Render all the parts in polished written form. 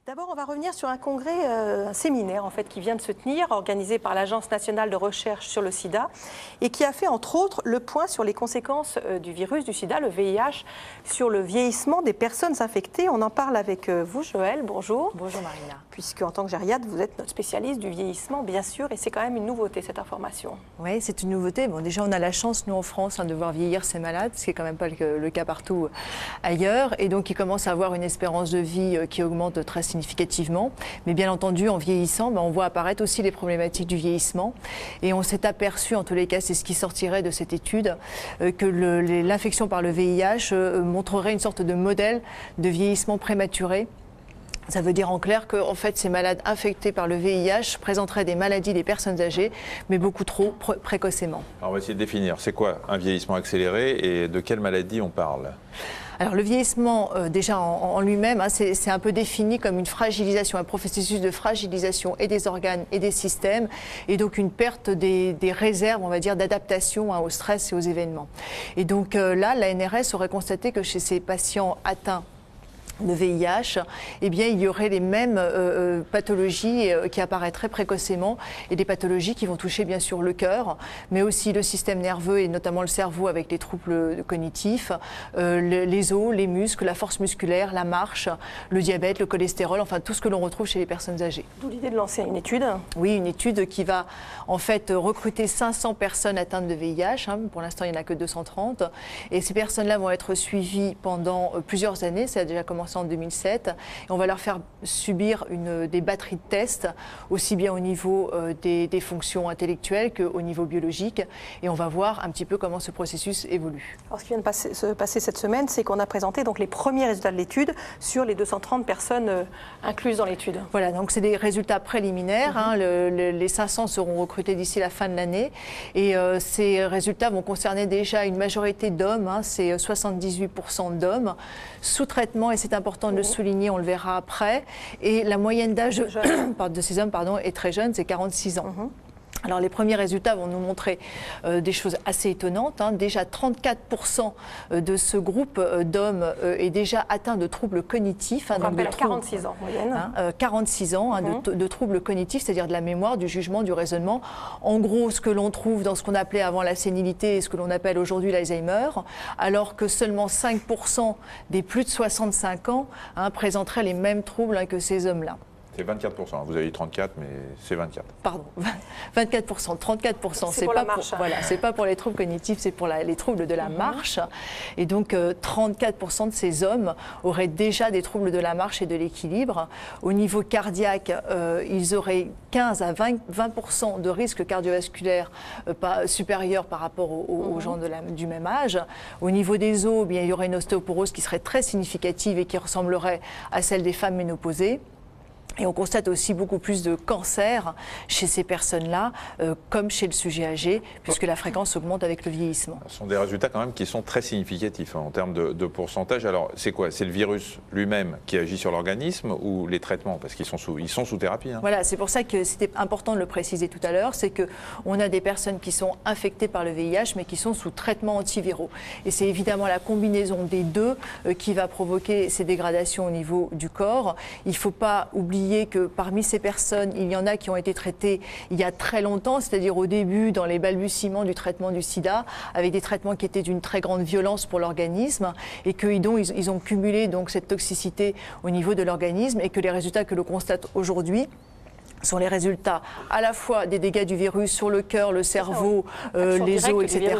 D'abord, on va revenir sur un congrès, un séminaire en fait, qui vient de se tenir, organisé par l'Agence nationale de recherche sur le sida et qui a fait entre autres le point sur les conséquences du virus du sida, le VIH, sur le vieillissement des personnes infectées. On en parle avec vous, Joëlle. Bonjour. Bonjour Marina. Puisque en tant que gériatre, vous êtes notre spécialiste du vieillissement, bien sûr, et c'est quand même une nouveauté cette information. Oui, c'est une nouveauté. Bon, déjà, on a la chance, nous en France, de voir vieillir ces malades, ce qui n'est quand même pas le cas partout ailleurs. Et donc, ils commencent à avoir une espérance de vie qui augmente très significativement. Mais bien entendu, en vieillissant, on voit apparaître aussi les problématiques du vieillissement. Et on s'est aperçu, en tous les cas, c'est ce qui sortirait de cette étude, que l'infection par le VIH montrerait une sorte de modèle de vieillissement prématuré. Ça veut dire en clair que en fait, ces malades infectés par le VIH présenteraient des maladies des personnes âgées, mais beaucoup trop précocement. Alors on va essayer de définir, c'est quoi un vieillissement accéléré et de quelle maladie on parle ? Alors le vieillissement, déjà en lui-même, c'est un peu défini comme une fragilisation, un processus de fragilisation et des organes et des systèmes, et donc une perte des réserves, on va dire, d'adaptation au stress et aux événements. Et donc là, l'ANRS aurait constaté que chez ces patients atteints de VIH, eh bien, il y aurait les mêmes pathologies qui apparaîtraient précocement et des pathologies qui vont toucher bien sûr le cœur, mais aussi le système nerveux et notamment le cerveau avec les troubles cognitifs, les os, les muscles, la force musculaire, la marche, le diabète, le cholestérol, enfin tout ce que l'on retrouve chez les personnes âgées. D'où l'idée de lancer une étude. Oui, une étude qui va en fait recruter 500 personnes atteintes de VIH. Pour l'instant, il n'y en a que 230. Et ces personnes-là vont être suivies pendant plusieurs années. Ça a déjà commencé en 2007, et on va leur faire subir des batteries de tests, aussi bien au niveau des fonctions intellectuelles qu'au niveau biologique, et on va voir un petit peu comment ce processus évolue. Alors, ce qui vient de se passer cette semaine, c'est qu'on a présenté donc les premiers résultats de l'étude sur les 230 personnes incluses dans l'étude. Voilà, donc c'est des résultats préliminaires. Les 500 seront recrutés d'ici la fin de l'année, et ces résultats vont concerner déjà une majorité d'hommes, c'est 78% d'hommes, sous traitement, et c'est important de le souligner, on le verra après. Et la moyenne d'âge de ces hommes est très jeune, c'est 46 ans. Alors les premiers résultats vont nous montrer des choses assez étonnantes. Déjà 34% de ce groupe d'hommes est déjà atteint de troubles cognitifs. On rappelle à 46 ans en moyenne. 46 ans de troubles cognitifs, c'est-à-dire de la mémoire, du jugement, du raisonnement. En gros, ce que l'on trouve dans ce qu'on appelait avant la sénilité et ce que l'on appelle aujourd'hui l'Alzheimer, alors que seulement 5% des plus de 65 ans présenteraient les mêmes troubles que ces hommes-là. C'est 24%, vous avez dit 34, mais c'est 24. Pardon, 24%, 34%, c'est pas pour, voilà, c'est pas pour les troubles cognitifs, c'est pour les troubles de la marche. Et donc 34% de ces hommes auraient déjà des troubles de la marche et de l'équilibre. Au niveau cardiaque, ils auraient 15 à 20% de risque cardiovasculaire supérieur par rapport aux gens du même âge. Au niveau des os, il y aurait une ostéoporose qui serait très significative et qui ressemblerait à celle des femmes ménopausées. Et on constate aussi beaucoup plus de cancers chez ces personnes-là, comme chez le sujet âgé, puisque la fréquence augmente avec le vieillissement. Ce sont des résultats quand même qui sont très significatifs en termes de pourcentage. Alors c'est quoi? C'est le virus lui-même qui agit sur l'organisme ou les traitements? Parce qu'ils sont sous thérapie. Voilà, c'est pour ça que c'était important de le préciser tout à l'heure, c'est qu'on a des personnes qui sont infectées par le VIH, mais qui sont sous traitement antiviraux. Et c'est évidemment la combinaison des deux qui va provoquer ces dégradations au niveau du corps. Il ne faut pas oublier que parmi ces personnes, il y en a qui ont été traitées il y a très longtemps, c'est-à-dire au début, dans les balbutiements du traitement du sida, avec des traitements qui étaient d'une très grande violence pour l'organisme, et qu'ils ont cumulé donc cette toxicité au niveau de l'organisme, et que les résultats que l'on constate aujourd'hui sont les résultats à la fois des dégâts du virus sur le cœur, le cerveau, les os, etc.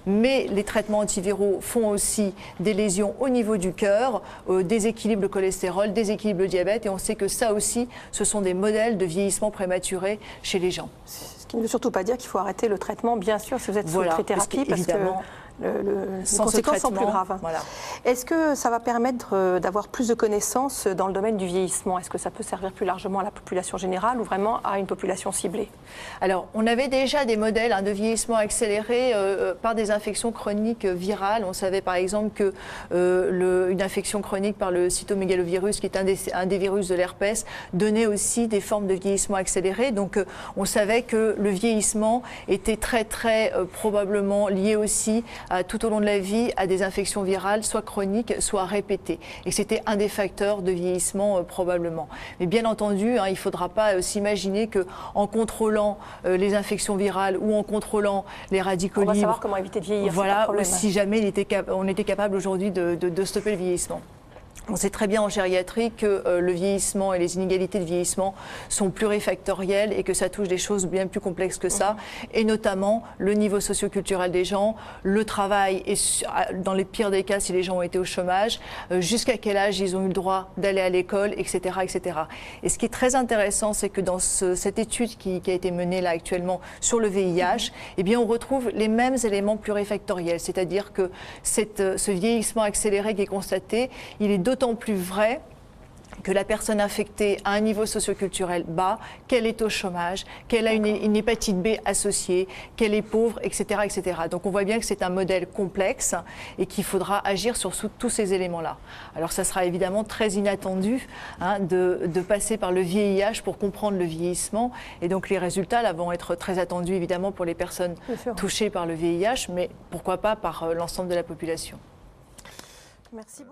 Mais les traitements antiviraux font aussi des lésions au niveau du cœur, déséquilibre le cholestérol, déséquilibre le diabète, et on sait que ça aussi, ce sont des modèles de vieillissement prématuré chez les gens. Ce qui ne veut surtout pas dire qu'il faut arrêter le traitement, bien sûr, si vous êtes sous thérapie, parce que les conséquences sont plus graves. Voilà. Est-ce que ça va permettre d'avoir plus de connaissances dans le domaine du vieillissement? Est-ce que ça peut servir plus largement à la population générale ou vraiment à une population ciblée? Alors, on avait déjà des modèles de vieillissement accéléré par des infections chroniques virales. On savait par exemple que une infection chronique par le cytomégalovirus, qui est un des virus de l'herpès, donnait aussi des formes de vieillissement accéléré. Donc, on savait que le vieillissement était très probablement lié aussi tout au long de la vie à des infections virales, soit chroniques, soit répétées. Et c'était un des facteurs de vieillissement probablement. Mais bien entendu, il ne faudra pas s'imaginer qu'en contrôlant les infections virales ou en contrôlant les radicaux libres, on va savoir comment éviter de vieillir. Voilà, si jamais on était capable aujourd'hui de stopper le vieillissement. On sait très bien en gériatrie que le vieillissement et les inégalités de vieillissement sont plurifactorielles et que ça touche des choses bien plus complexes que ça, et notamment le niveau socioculturel des gens, le travail, et dans les pires des cas, si les gens ont été au chômage, jusqu'à quel âge ils ont eu le droit d'aller à l'école, etc., etc. Et ce qui est très intéressant, c'est que dans cette étude qui a été menée là actuellement sur le VIH, eh bien, on retrouve les mêmes éléments plurifactoriels, c'est-à-dire que ce vieillissement accéléré qui est constaté, il est d'autant plus vrai que la personne infectée a un niveau socioculturel bas, qu'elle est au chômage, qu'elle a une hépatite B associée, qu'elle est pauvre, etc., etc. Donc on voit bien que c'est un modèle complexe et qu'il faudra agir sur tous ces éléments-là. Alors ça sera évidemment très inattendu de passer par le VIH pour comprendre le vieillissement, et donc les résultats là vont être très attendus évidemment pour les personnes touchées par le VIH, mais pourquoi pas par l'ensemble de la population. Merci beaucoup.